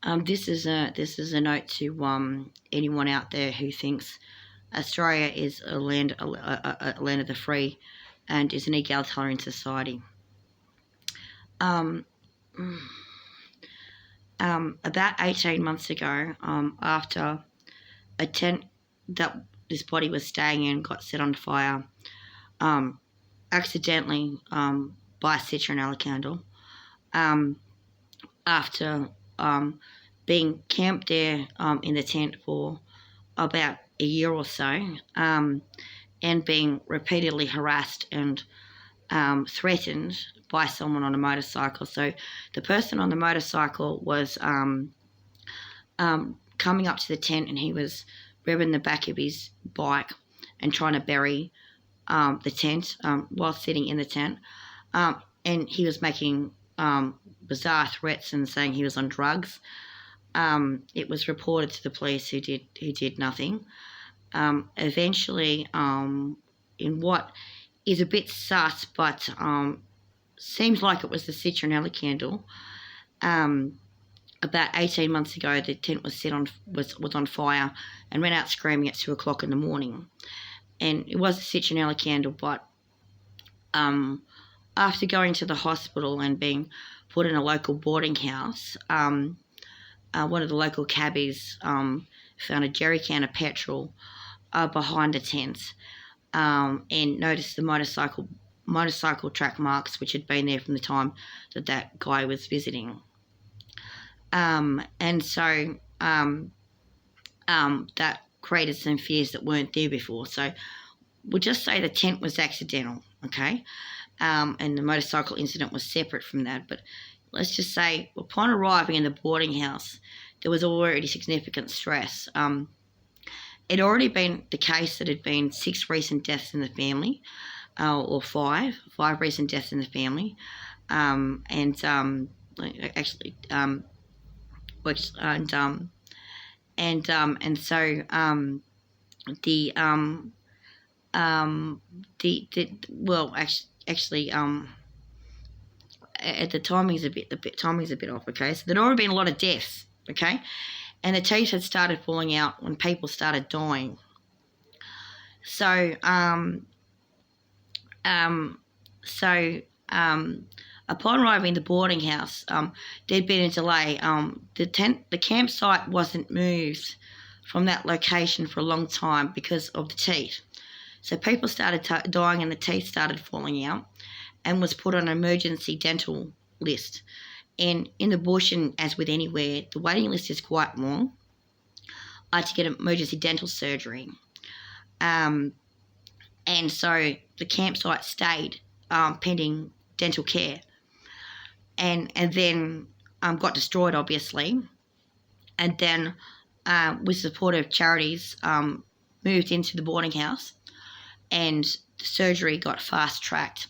Um, this is a note to anyone out there who thinks Australia is a land of the free, and is an egalitarian society. About 18 months ago, after a tent that this body was staying in got set on fire, accidentally, by a citronella candle, after being camped there in the tent for about a year or so, and being repeatedly harassed and threatened by someone on a motorcycle. So the person on the motorcycle was coming up to the tent, and he was revving the back of his bike and trying to bury the tent while sitting in the tent. And he was making bizarre threats and saying he was on drugs. It was reported to the police, who did nothing. Eventually, in what is a bit sus, but seems like it was the citronella candle, about 18 months ago, the tent was was on fire and ran out screaming at 2 o'clock in the morning. And it was a citronella candle, but after going to the hospital and being put in a local boarding house, one of the local cabbies found a jerry can of petrol behind the tent, and noticed the motorcycle track marks, which had been there from the time that guy was visiting. And so that created some fears that weren't there before. So we'll just say the tent was accidental, okay? And the motorcycle incident was separate from that. But let's just say, upon arriving in the boarding house, there was already significant stress. It had already been the case that there had been 6 recent deaths in the family, or 5 recent deaths in the family, and so at the timing's a bit off. Okay, so there'd already been a lot of deaths. Okay, and the teeth had started falling out when people started dying. So upon arriving in the boarding house, there'd been a delay. The campsite wasn't moved from that location for a long time because of the teeth. So people started dying and the teeth started falling out, and was put on an emergency dental list. And in the bush, and as with anywhere, the waiting list is quite long to get emergency dental surgery. And so the campsite stayed pending dental care. And then got destroyed, obviously. And then, with support of charities, moved into the boarding house, and the surgery got fast-tracked,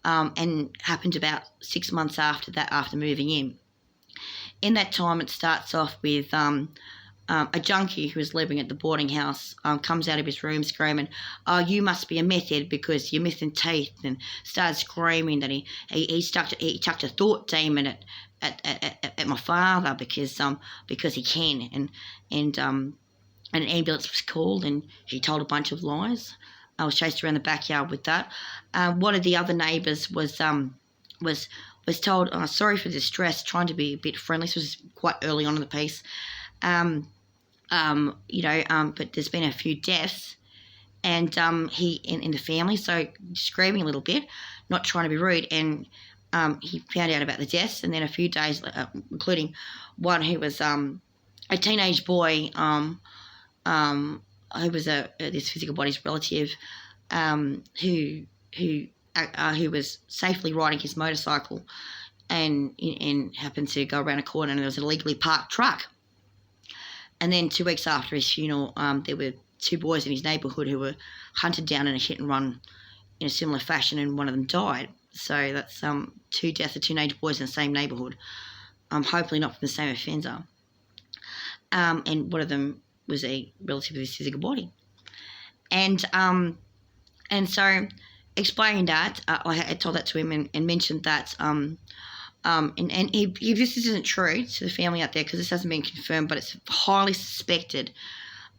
and happened about 6 months after that, after moving in. In that time, it starts off with a junkie who was living at the boarding house comes out of his room screaming, "Oh, you must be a meth head because you're missing teeth," and started screaming that he chucked a thought demon at my father because he can, and an ambulance was called, and he told a bunch of lies. I was chased around the backyard with that. One of the other neighbours was told, "Oh, sorry for the distress," trying to be a bit friendly. This was quite early on in the piece. But there's been a few deaths, and he in the family, so screaming a little bit, not trying to be rude, and he found out about the deaths, and then a few days, including one who was a teenage boy, who was this physical body's relative, who was safely riding his motorcycle, and happened to go around a corner, and there was an illegally parked truck. And then 2 weeks after his funeral, there were 2 boys in his neighbourhood who were hunted down in a hit and run in a similar fashion, and one of them died. So that's 2 deaths of teenage boys in the same neighbourhood, hopefully not from the same offender. And one of them was a relative of his physical body. And so explaining that, I told that to him and mentioned that And if this isn't true to the family out there, because this hasn't been confirmed, but it's highly suspected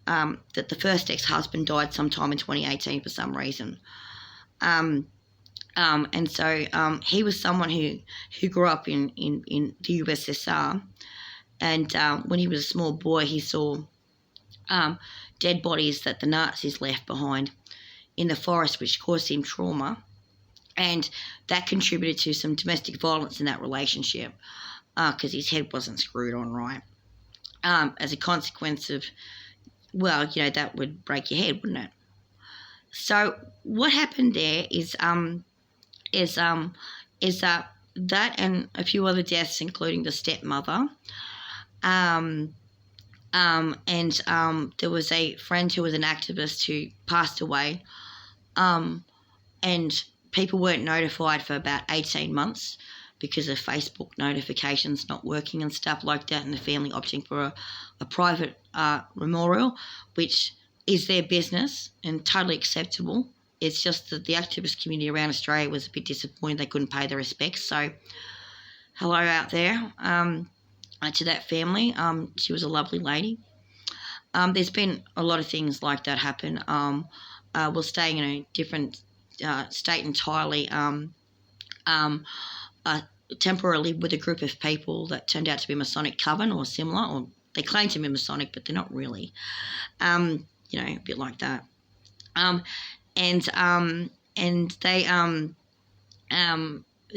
that the first ex-husband died sometime in 2018 for some reason. And so he was someone who grew up in the USSR, and when he was a small boy, he saw dead bodies that the Nazis left behind in the forest, which caused him trauma, and that contributed to some domestic violence in that relationship because his head wasn't screwed on right. As a consequence of, well, that would break your head, wouldn't it? So what happened there is that and a few other deaths, including the stepmother. And there was a friend who was an activist who passed away, and people weren't notified for about 18 months because of Facebook notifications not working and stuff like that, and the family opting for a private memorial, which is their business and totally acceptable. It's just that the activist community around Australia was a bit disappointed they couldn't pay their respects. So hello out there to that family. She was a lovely lady. There's been a lot of things like that happen. We're staying in a different state entirely, temporarily with a group of people that turned out to be Masonic Coven or similar, or they claim to be Masonic, but they're not really. A bit like that. And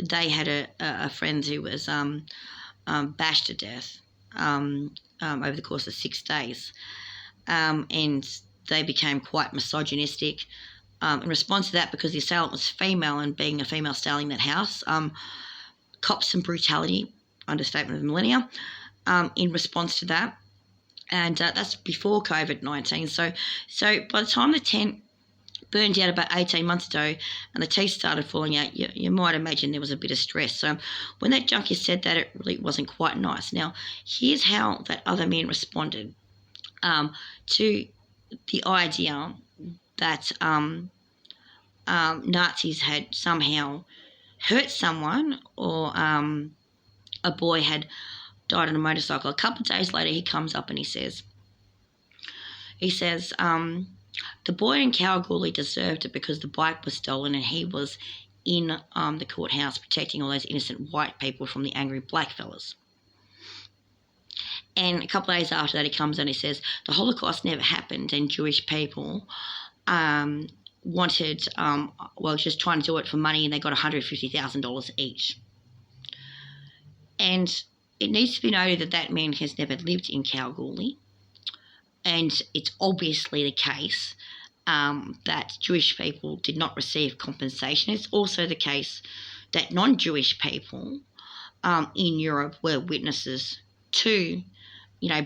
they had a friend who was bashed to death over the course of 6 days, and they became quite misogynistic in response to that, because the assailant was female, and being a female staying in that house, copped some brutality, understatement of the millennia, in response to that. And that's before COVID-19. So by the time the tent burned out about 18 months ago and the teeth started falling out, you might imagine there was a bit of stress. So when that junkie said that, it really wasn't quite nice. Now, here's how that other man responded to the idea that Nazis had somehow hurt someone, or a boy had died on a motorcycle. A couple of days later, he comes up and he says, the boy in Kalgoorlie deserved it because the bike was stolen and he was in the courthouse protecting all those innocent white people from the angry black fellas. And a couple of days after that, he comes and he says, the Holocaust never happened, and Jewish people wanted, just trying to do it for money, and they got $150,000 each. And it needs to be noted that man has never lived in Kalgoorlie, and it's obviously the case that Jewish people did not receive compensation. It's also the case that non-Jewish people in Europe were witnesses to,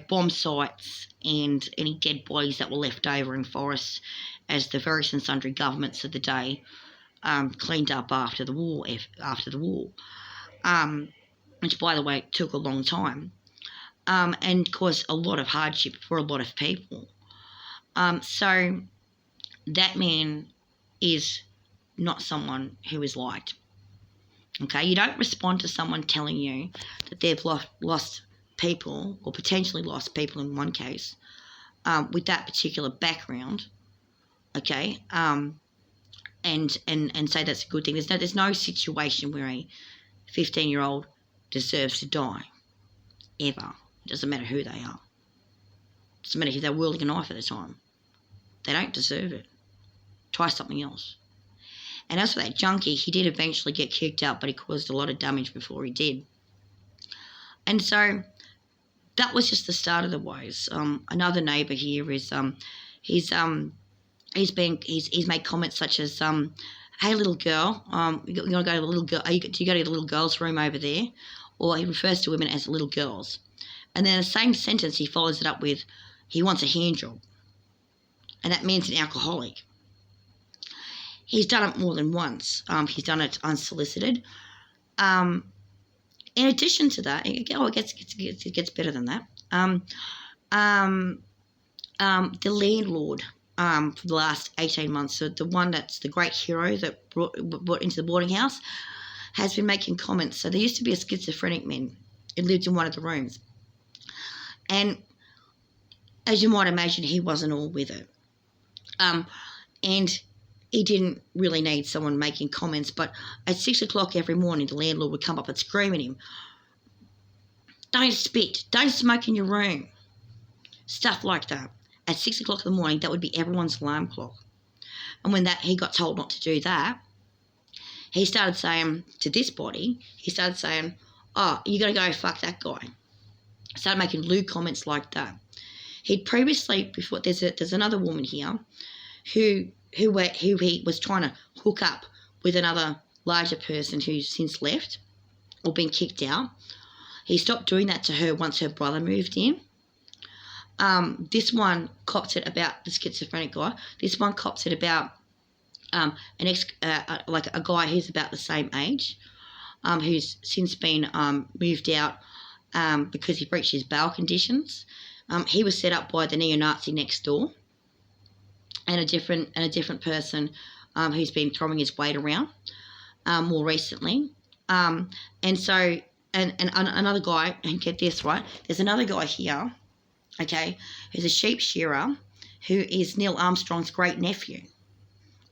bomb sites and any dead bodies that were left over in forests, as the various and sundry governments of the day cleaned up after the war. Which, by the way, took a long time, and caused a lot of hardship for a lot of people. So that man is not someone who is liked. Okay, you don't respond to someone telling you that they've lost people, or potentially lost people in one case, with that particular background. Okay, and say that's a good thing. There's no situation where a 15-year-old deserves to die, ever. It doesn't matter who they are. It doesn't matter if they're wielding a knife at the time. They don't deserve it. Try something else. And as for that junkie, he did eventually get kicked out, but he caused a lot of damage before he did. And so that was just the start of the woes. Another neighbour here is he's made comments such as hey, little girl, you want to go to the little girl? Do you go to the little girl's room over there? Or he refers to women as little girls. And then in the same sentence, he follows it up with, he wants a hand job. And that means an alcoholic. He's done it more than once. He's done it unsolicited. In addition to that, it gets better than that. The landlord for the last 18 months, so the one that's the great hero that brought into the boarding house, has been making comments. So there used to be a schizophrenic man who lived in one of the rooms. And as you might imagine, he wasn't all with it. And he didn't really need someone making comments, but at 6 o'clock every morning, the landlord would come up and scream at him, "Don't spit, don't smoke in your room." Stuff like that. At 6 o'clock in the morning, that would be everyone's alarm clock. And when he got told not to do that, he started saying to this body, "Oh, you got to go fuck that guy." Started making lewd comments like that. He'd previously, before, there's another woman here who he was trying to hook up with another larger person who's since left or been kicked out. He stopped doing that to her once her brother moved in. This one copped it about the schizophrenic guy. This one copped it about like a guy who's about the same age, who's since been moved out because he breached his bail conditions. He was set up by the neo-Nazi next door, and a different person who's been throwing his weight around more recently. And another guy, and get this right, there's another guy here, okay, who's a sheep shearer who is Neil Armstrong's great nephew.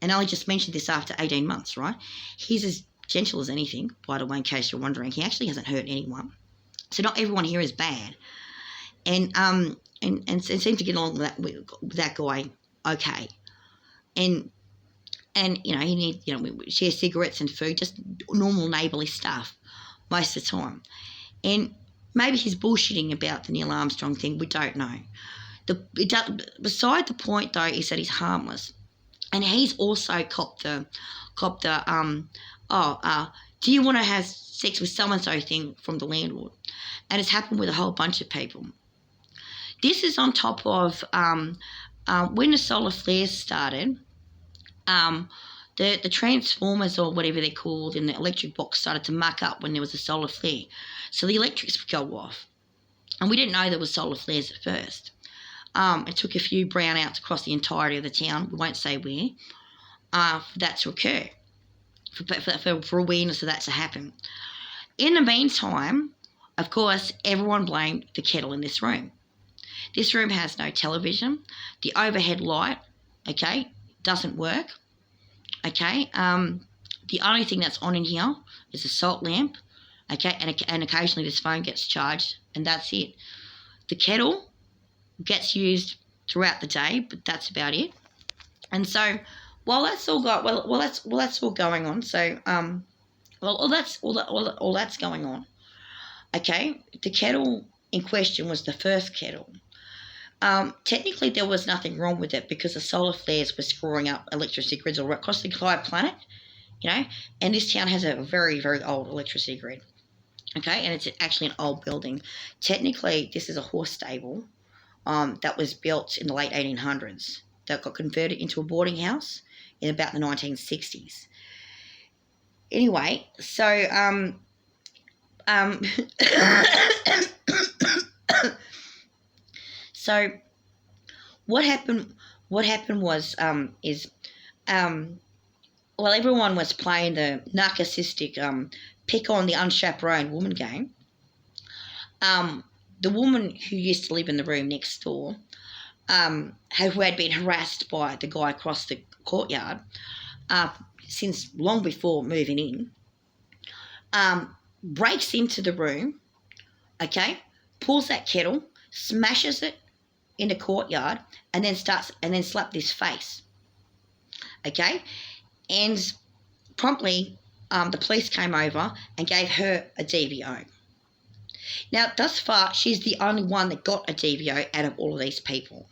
And I only just mentioned this after 18 months, right? He's as gentle as anything, by the way, in case you're wondering. He actually hasn't hurt anyone. So not everyone here is bad. And seem to get along with that guy okay. And he needs, we share cigarettes and food, just normal neighbourly stuff most of the time. And maybe he's bullshitting about the Neil Armstrong thing. We don't know. Beside the point, though, is that he's harmless. And he's also copped the do you want to have sex with so-and-so thing from the landlord? And it's happened with a whole bunch of people. This is on top of when the solar flares started, the transformers or whatever they're called in the electric box started to muck up when there was a solar flare. So the electrics would go off. And we didn't know there was solar flares at first. It took a few brownouts across the entirety of the town, we won't say where, for that to occur, for awareness of that to happen. In the meantime, of course, everyone blamed the kettle in this room. This room has no television. The overhead light, okay, doesn't work, okay. The only thing that's on in here is a salt lamp, okay, and occasionally this phone gets charged, and that's it. The kettle gets used throughout the day, but that's about it. And so while that's all that's all going on. So all that's going on. Okay, the kettle in question was the first kettle. Technically, there was nothing wrong with it because the solar flares were screwing up electricity grids all across the entire planet, and this town has a very, very old electricity grid. Okay, and it's actually an old building. Technically, this is a horse stable that was built in the late 1800s that got converted into a boarding house in about the 1960s. Anyway, so so what happened was while everyone was playing the narcissistic pick on the unchaperoned woman game, the woman who used to live in the room next door, who had been harassed by the guy across the courtyard since long before moving in, breaks into the room, okay, pulls that kettle, smashes it in the courtyard, and then slapped his face, okay, and promptly the police came over and gave her a DVO. Now, thus far, she's the only one that got a DVO out of all of these people.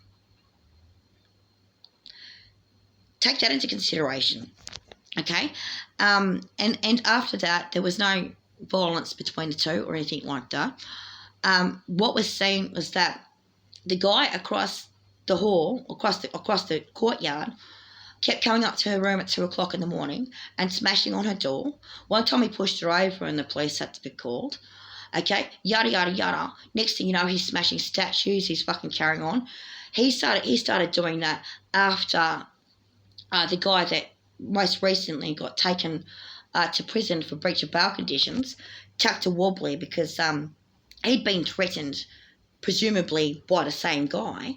Take that into consideration, okay? And after that, there was no violence between the two or anything like that. What was seen was that the guy across the hall, across the courtyard, kept coming up to her room at 2 o'clock in the morning and smashing on her door. One time he pushed her over and the police had to be called. Okay, yada, yada, yada. Next thing you know, he's smashing statues. He's fucking carrying on. He started doing that after the guy that most recently got taken to prison for breach of bail conditions, chucked a wobbly because he'd been threatened, presumably by the same guy,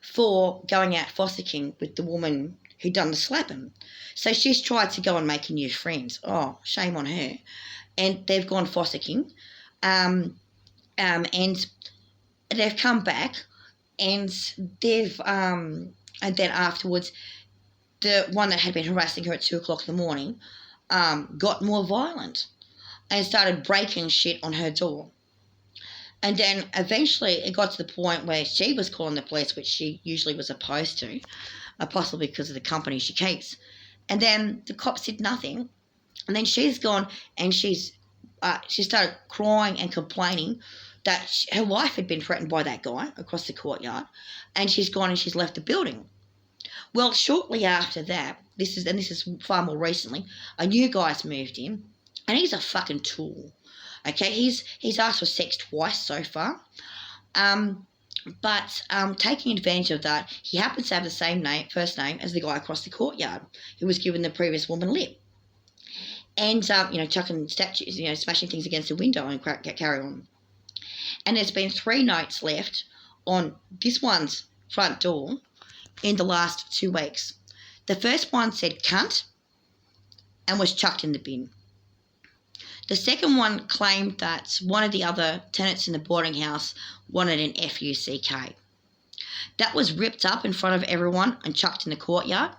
for going out fossicking with the woman who'd done the slapping. So she's tried to go and make a new friend. Oh, shame on her. And they've gone fossicking. And they've come back and and then afterwards, the one that had been harassing her at 2 o'clock in the morning got more violent and started breaking shit on her door. And then eventually it got to the point where she was calling the police, which she usually was opposed to, possibly because of the company she keeps. And then the cops did nothing. And then she's gone and she started crying and complaining that her life had been threatened by that guy across the courtyard. And she's gone and she's left the building. Well, shortly after that, this is far more recently, a new guy's moved in, and he's a fucking tool. Okay, he's asked for sex twice so far, but taking advantage of that, he happens to have the same first name as the guy across the courtyard who was given the previous woman lip, and chucking statues, smashing things against the window and carry on. And there's been 3 notes left on this one's front door in the last 2 weeks. The first one said cunt and was chucked in the bin. The second one claimed that one of the other tenants in the boarding house wanted an F-U-C-K. That was ripped up in front of everyone and chucked in the courtyard.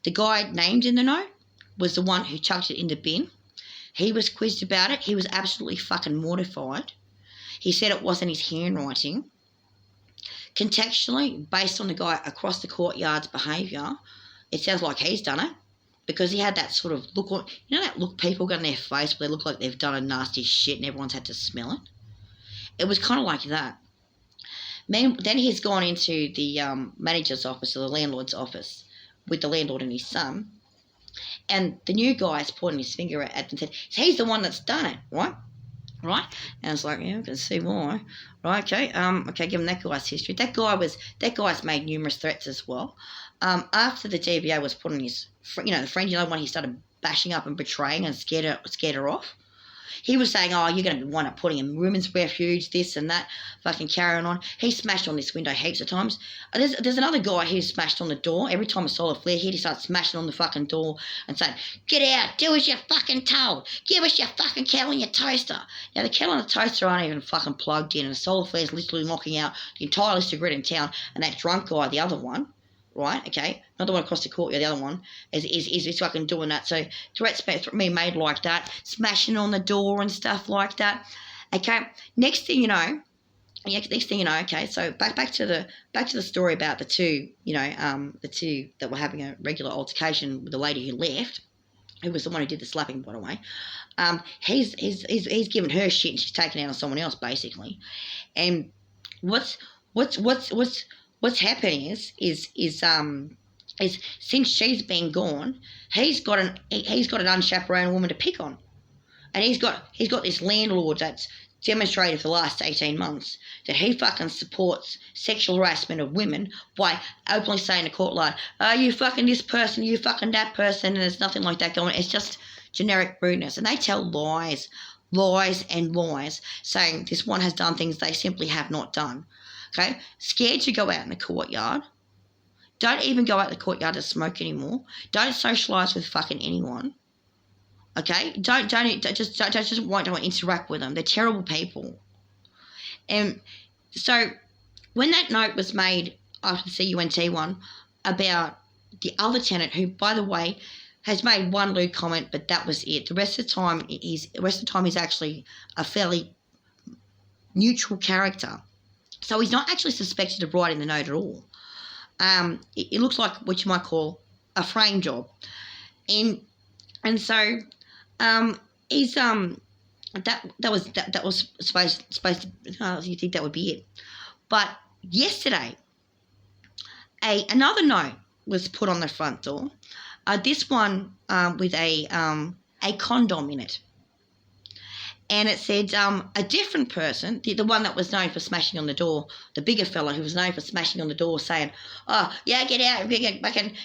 The guy named in the note was the one who chucked it in the bin. He was quizzed about it. He was absolutely fucking mortified. He said it wasn't his handwriting. Contextually, based on the guy across the courtyard's behaviour, it sounds like he's done it, because he had that sort of look on, that look people got in their face where they look like they've done a nasty shit and everyone's had to smell it? It was kind of like that. Then he's gone into the manager's office or the landlord's office with the landlord and his son, and the new guy's pointing his finger at them and said, he's the one that's done it, right? Right? And I was like, yeah, I can see why. Right, okay, give him that guy's history. That guy's made numerous threats as well. After the DVA was put on his, the friend, when he started bashing up and betraying and scared her off, he was saying, oh, you're going to be one up putting in women's refuge, this and that, fucking carrying on. He smashed on this window heaps of times. There's another guy who smashed on the door. Every time a solar flare hit, he started smashing on the fucking door and saying, get out, do as you're fucking told. Give us your fucking kettle and your toaster. Now, the kettle and the toaster aren't even fucking plugged in, and the solar flare's literally knocking out the entire list of grid in town, and that drunk guy, the other one, right, okay, not the one across the courtyard, the other one, is fucking doing that. So threats being made like that, smashing on the door and stuff like that. Okay, next thing you know, okay, so back to the story about the two, the two that were having a regular altercation with the lady who left, who was the one who did the slapping, by the way. He's given her shit and she's taken out on someone else, basically. And what's happening is since she's been gone, he's got an unchaperoned woman to pick on, and he's got this landlord that's demonstrated for the last 18 months that he fucking supports sexual harassment of women by openly saying to court like, oh, you fucking this person, you fucking that person, and there's nothing like that going. It's just generic rudeness, and they tell lies and lies, saying this one has done things they simply have not done. Okay, scared to go out in the courtyard. Don't even go out in the courtyard to smoke anymore. Don't socialise with fucking anyone. Okay, don't interact with them. They're terrible people. And so when that note was made after the CUNT one about the other tenant, who, by the way, has made one lewd comment, but that was it. The rest of the time he's actually a fairly neutral character. So he's not actually suspected of writing the note at all. It looks like what you might call a frame job, and so he's that was supposed to. You think that would be it, but yesterday another note was put on the front door. This one with a condom in it, And it said a different person, the one that was known for smashing on the door, the bigger fella who was known for smashing on the door, saying, "Oh yeah, get out, fucking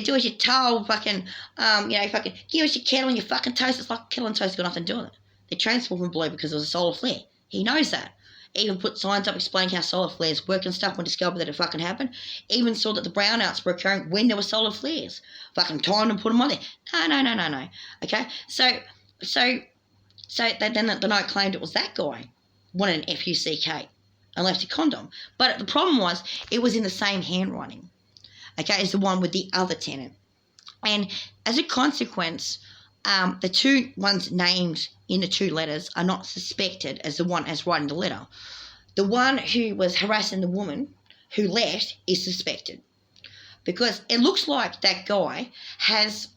do as you're told, fucking fucking give us your kettle and your fucking toast." It's like kettle and toast got nothing to do with it. They transformed from blue because it was a solar flare. He knows that. Even put signs up explaining how solar flares work and stuff when discovered that it fucking happened. Even saw that the brownouts were occurring when there were solar flares. Fucking timed and put them on there. No. Okay, so then the note claimed it was that guy wanted an FUCK and left a condom. But the problem was it was in the same handwriting, okay, as the one with the other tenant. And as a consequence, the two ones named in the two letters are not suspected as the one as writing the letter. The one who was harassing the woman who left is suspected because it looks like that guy has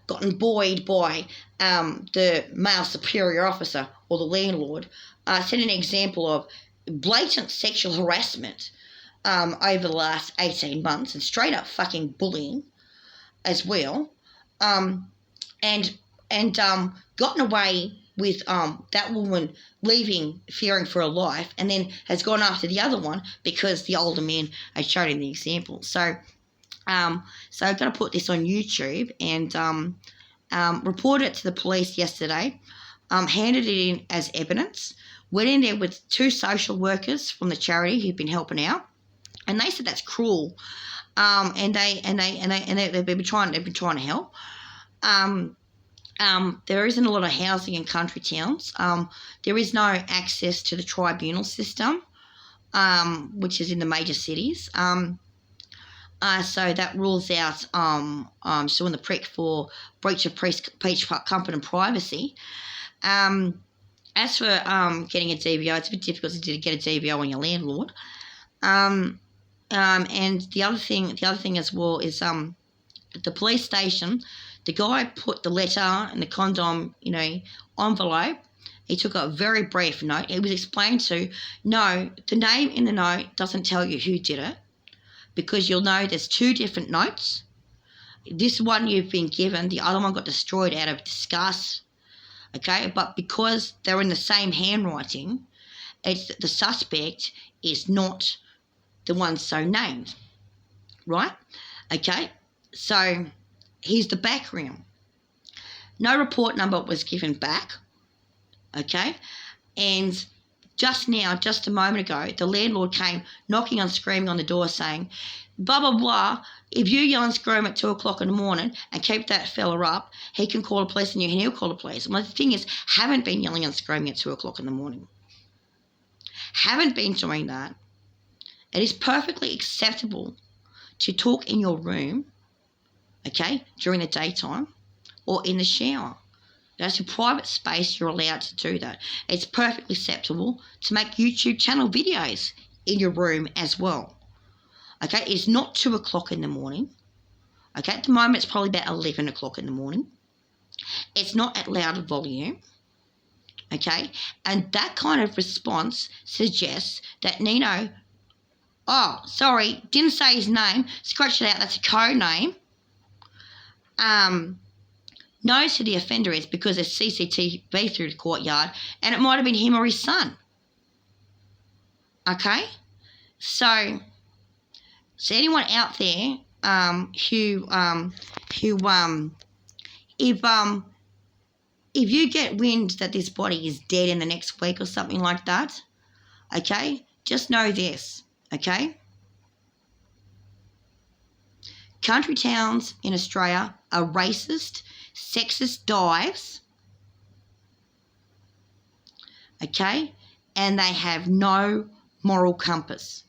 gotten buoyed by the male superior officer or the landlord, set an example of blatant sexual harassment over the last 18 months and straight up fucking bullying as well, and gotten away with that woman leaving fearing for her life, and then has gone after the other one because the older man had showed him the example. So I've got to put this on YouTube and reported it to the police yesterday, handed it in as evidence, went in there with two social workers from the charity who've been helping out, and they said that's cruel, and they've been trying to help. There isn't a lot of housing in country towns. There is no access to the tribunal system, which is in the major cities. So that rules out suing the prick for breach of company privacy. As for getting a DVO, it's a bit difficult to get a DVO on your landlord. And the other thing as well is at the police station, the guy put the letter and the condom, envelope. He took a very brief note. He was explained to, no, the name in the note doesn't tell you who did it, because you'll know there's two different notes. This one you've been given, the other one got destroyed out of disgust, okay? But because they're in the same handwriting, the suspect is not the one so named, right? Okay, so here's the background. No report number was given back, okay? And just a moment ago, the landlord came knocking and screaming on the door saying, blah, blah, blah, if you yell and scream at 2 o'clock in the morning and keep that fella up, he can call the police and he'll call the police. Well, the thing is, haven't been yelling and screaming at 2 o'clock in the morning. Haven't been doing that. It is perfectly acceptable to talk in your room, okay, during the daytime or in the shower. That's your private space, you're allowed to do that. It's perfectly acceptable to make YouTube channel videos in your room as well. Okay, it's not 2 o'clock in the morning. Okay, at the moment it's probably about 11 o'clock in the morning. It's not at loud volume. Okay, and that kind of response suggests that Nino, oh, sorry, didn't say his name, scratch it out, that's a code name, knows who the offender is because there's CCTV through the courtyard, and it might have been him or his son. Okay? So anyone out there if you get wind that this body is dead in the next week or something like that, okay, just know this, okay? Country towns in Australia are racist, sexist dives, okay, and they have no moral compass.